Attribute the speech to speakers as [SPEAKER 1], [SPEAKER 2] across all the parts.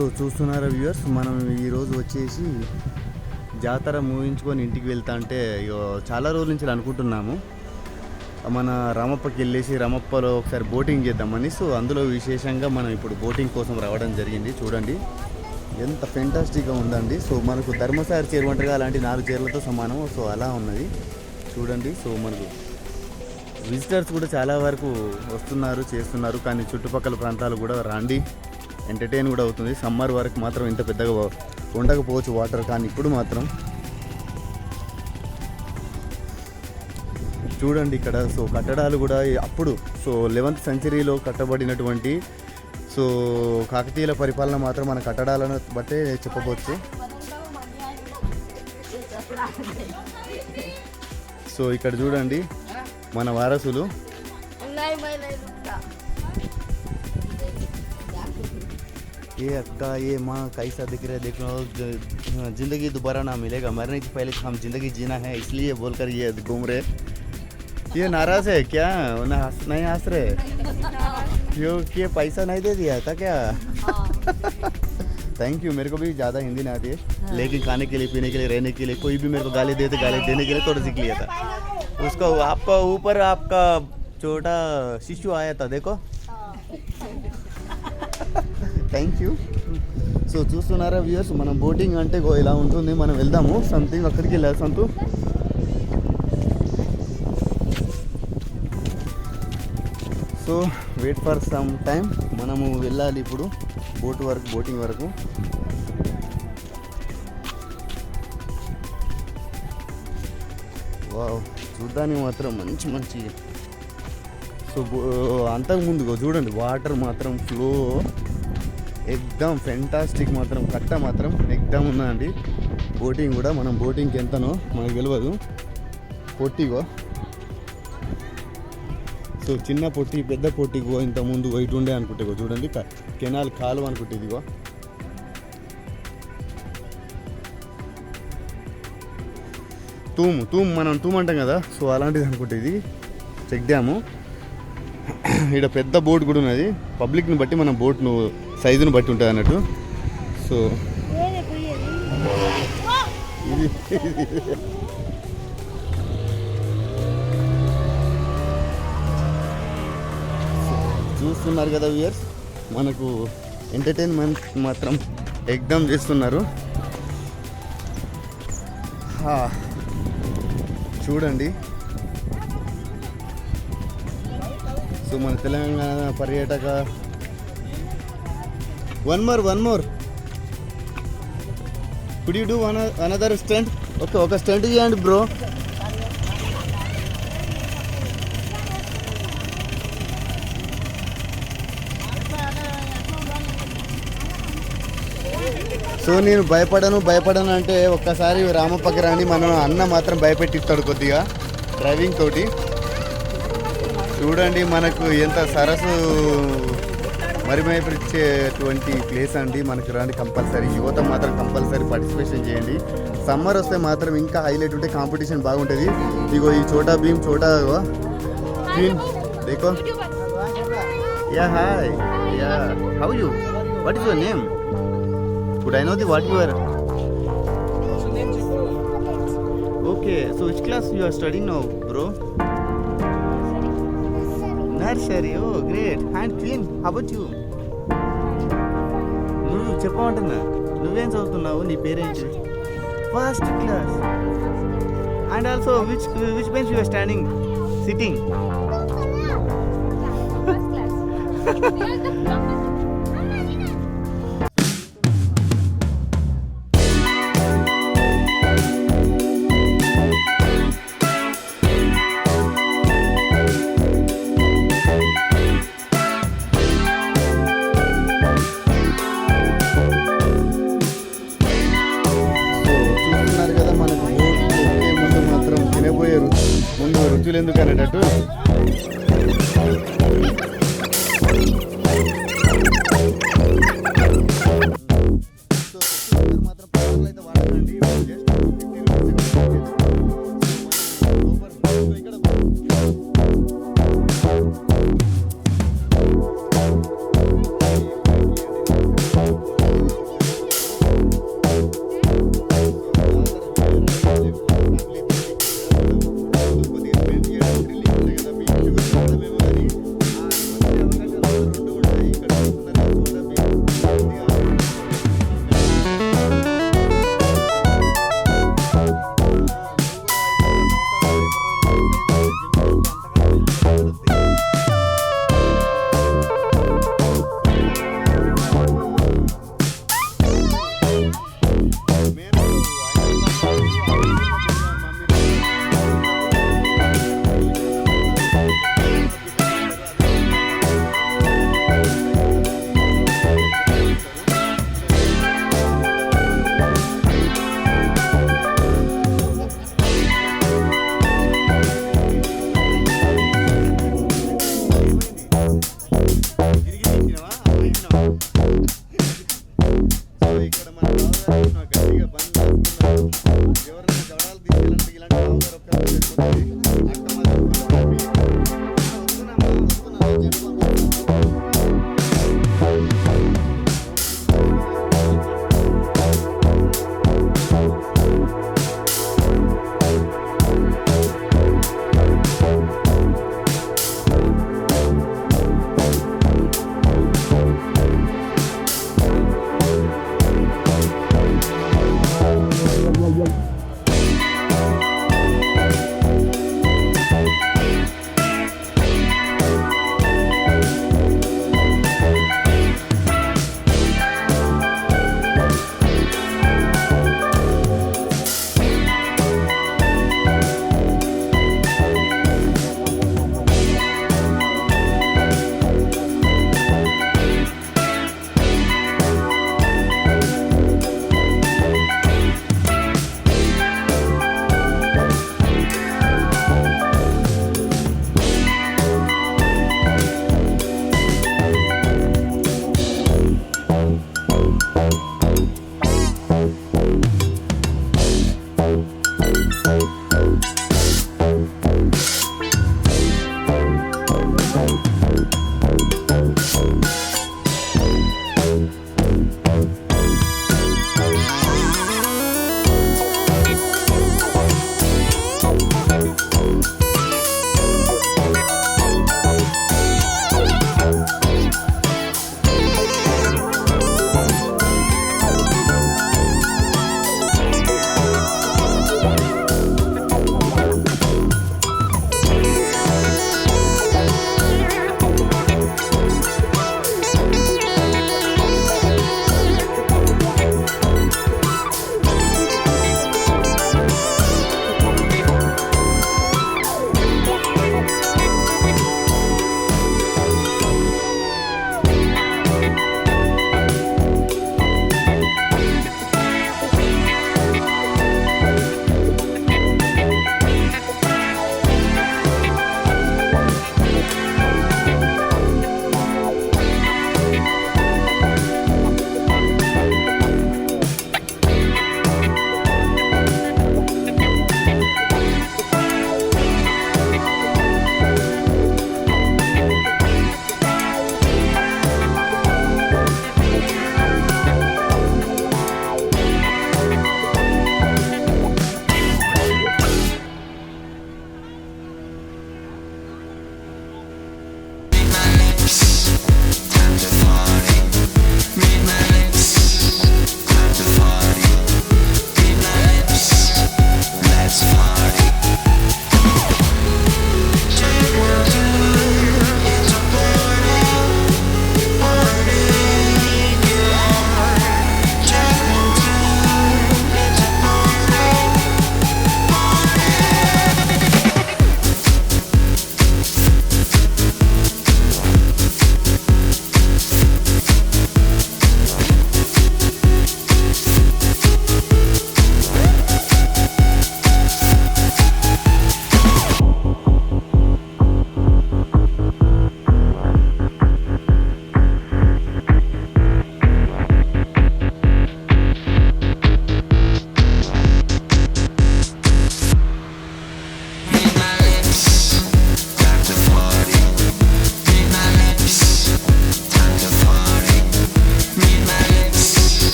[SPEAKER 1] So చూస్తున్నారా viewers, మనం ఈరోజు వచ్చేసి జాతర ముగించుకొని ఇంటికి వెళ్తా అంటే చాలా రోజుల నుంచి అనుకుంటున్నాము మన రామప్పకి వెళ్ళేసి రామప్పలో ఒకసారి బోటింగ్ చేద్దామని. సో అందులో విశేషంగా మనం ఇప్పుడు బోటింగ్ కోసం రావడం జరిగింది. చూడండి ఎంత ఫెంటాస్టిక్గా ఉందండి. సో మనకు ధర్మసారి చేరువంటగా అలాంటి 4 చీరలతో సమానం. సో అలా ఉన్నది చూడండి. సో మనకు విజిటర్స్ కూడా చాలా వరకు వస్తున్నారు, చేస్తున్నారు. కానీ చుట్టుపక్కల ప్రాంతాలు కూడా రండి, ఎంటర్టైన్ కూడా అవుతుంది. సమ్మర్ వరకు మాత్రం ఇంత పెద్దగా ఉండకపోవచ్చు వాటర్, కానీ ఇప్పుడు మాత్రం చూడండి ఇక్కడ. సో కట్టడాలు కూడా అప్పుడు 11th సెంచరీలో కట్టబడినటువంటి సో కాకతీయుల పరిపాలన మాత్రం మన కట్టడాలను బట్టే చెప్పవచ్చు. సో ఇక్కడ చూడండి మన వారసులు. ये अक्का ये माँ कैसा दिख रहा है, देख लो जिंदगी दोबारा ना मिलेगा, मरने से पहले हम जिंदगी जीना है इसलिए बोलकर ये घूम रहे. ये नाराज है क्या? नहीं हंस रहे क्यों? कि पैसा नहीं दे दिया था क्या? Thank you. मेरे को भी ज़्यादा हिंदी नहीं आती है, लेकिन खाने के लिए, पीने के लिए, रहने के लिए कोई भी मेरे को गाली देते, गाली देने के लिए थोड़ा सीख लिया था. उसका आपका ऊपर आपका छोटा शिशु आया था, देखो. Thank you. సో చూస్తున్నారా వ్యూయర్స్, మనం బోటింగ్ అంటే ఇలా ఉంటుంది. మనం వెళ్దాము సంథింగ్ అక్కడికి వెళ్ళాలి Santhu. So wait for some time, మనము వెళ్ళాలి ఇప్పుడు బోటింగ్ వరకు. వావ్, చూడ్డానికి మాత్రం మంచి. సో అంతకుముందుగా చూడండి వాటర్ మాత్రం ఫ్లో ఎక్దమ్ ఫెంటాస్టిక్, మాత్రం కట్ట మాత్రం ఎక్దమ్ ఉందండి. బోటింగ్ కూడా, మనం బోటింగ్కి ఎంతనో మనకు తెలియదు. పొట్టిగో, సో చిన్న పొట్టి పెద్ద పొట్టిగో ఇంత ముందు వైట్ ఉండే అనుకుంటే చూడండి, కెనాల్ కాలువ అనుకుంటే ఇదిగో. తూము మనం తూము అంటాం కదా, సో అలాంటిది అనుకుంటే ఇది చెక్ డ్యాము. ఇక్కడ పెద్ద బోట్ కూడా ఉన్నది. పబ్లిక్ని బట్టి మనం బోట్ను సైజును బట్టి ఉంటుంది అన్నట్టు. సో ఇది చూస్తున్నారు కదా వ్యూయర్స్, మనకు ఎంటర్టైన్మెంట్ మాత్రం ఎగ్దమ్ చేస్తున్నారు. చూడండి. సో మన తెలంగాణ పర్యాటక one more could you do another stunt? Okay, ఒక స్టంట్ చేయండి బ్రో. సో నేను భయపడను అంటే ఒక్కసారి రామప్పకి రాని, మన అన్న మాత్రం భయపెట్టిస్తాడు కొద్దిగా డ్రైవింగ్ తోటి. చూడండి మనకు ఎంత సరస్సు మరిమైపరిచేటువంటి ప్లేస్ అండి. మనకు రాండి కంపల్సరీ, యువత మాత్రం కంపల్సరీ పార్టిసిపేషన్ చేయండి. సమ్మర్ వస్తే మాత్రం ఇంకా హైలైట్ ఉంటే, కాంపిటీషన్ బాగుంటుంది. ఇగో ఈ చోటా భీమ్ దేకో. Ya hi, ya how you, what is your name? Could I know what you are? Okay, so which class you are studying now bro? Nursery. Oh great. And queen, how about you? నువ్వు చెప్పమంటున్నా, నువ్వేం చదువుతున్నావు? నీ పేరేంటి? First class. And also which bench you are standing, sitting? ముందు రుచులు ఎందుకు అనేటట్టు.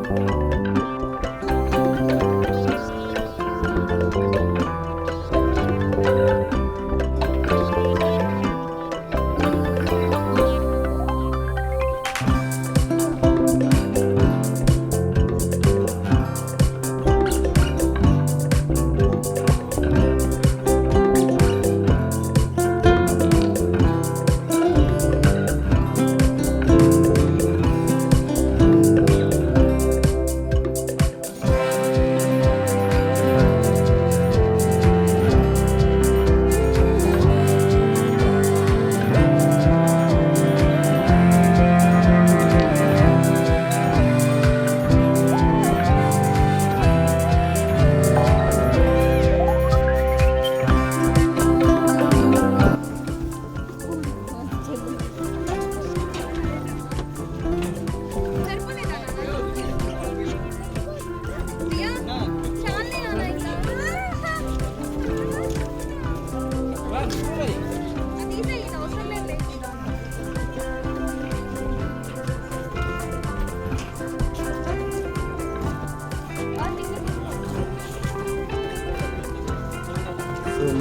[SPEAKER 1] సో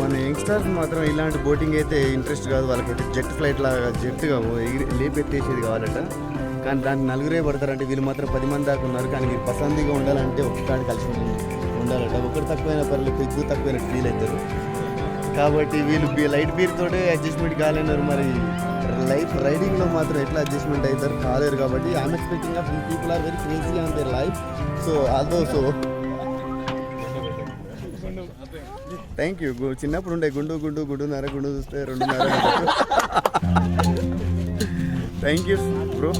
[SPEAKER 1] మన యంగ్స్టర్స్ మాత్రం ఇలాంటి బోటింగ్ అయితే ఇంట్రెస్ట్ కాదు, వాళ్ళకైతే జెట్ ఫ్లైట్ లాగా జెట్గా లేపెత్తేసేది కావాలట. కానీ దానికి నలుగురే పడతారంటే వీళ్ళు మాత్రం 10 మంది దాకా ఉన్నారు. కానీ మీరు పసందిగా ఉండాలంటే ఒక్కకాడి కలిసి ఉండాలట. ఒకటి తక్కువైన పర్లేదు, ఎక్కువ తక్కువైనట్టు ఫీల్ అవుతారు. కాబట్టి వీళ్ళు లైట్ బీర్ తోటే అడ్జస్ట్మెంట్ కాలేనారు. మరి లైఫ్ రైడింగ్లో మాత్రం ఎట్లా అడ్జస్ట్మెంట్ అవుతారు కాలేరు. కాబట్టి I'm expecting of people are very crazy on their life. So also thank you. చిన్నప్పుడు ఉండే గుండు చూస్తే 2.5. Thank you bro.